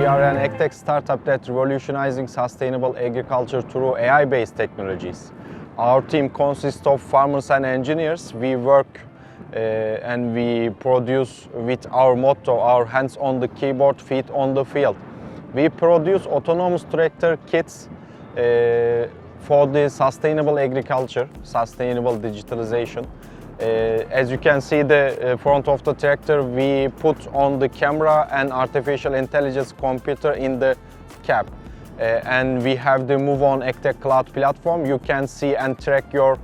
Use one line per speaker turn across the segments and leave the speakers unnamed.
We are an AgTech startup that revolutionizing sustainable agriculture through AI-based technologies. Our team consists of farmers and engineers. We work and we produce with our motto, our hands on the keyboard, feet on the field. We produce autonomous tractor kits for the sustainable agriculture, sustainable digitalization. As you can see the front of the tractor, we put on the camera and artificial intelligence computer in the cab. And we have the Move on AgTech Cloud Platform. You can see and track your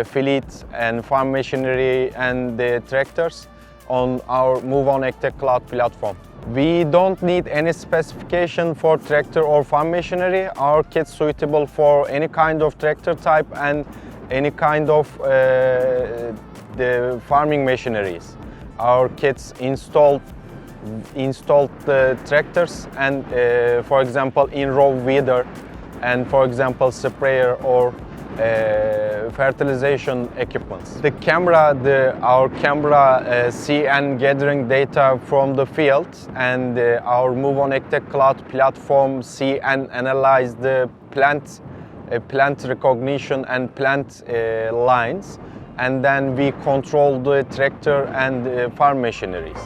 fleet and farm machinery and the tractors on our Move on AgTech Cloud Platform. We don't need any specification for tractor or farm machinery. Our kit's suitable for any kind of tractor type and any kind of the farming machineries. Our kits installed the tractors and for example in-row weeder and for example sprayer or fertilization equipments. The camera, our camera see and gathering data from the field, and our Move on AgTech Cloud Platform see and analyze the plant recognition and plant lines, and then we control the tractor and farm machineries.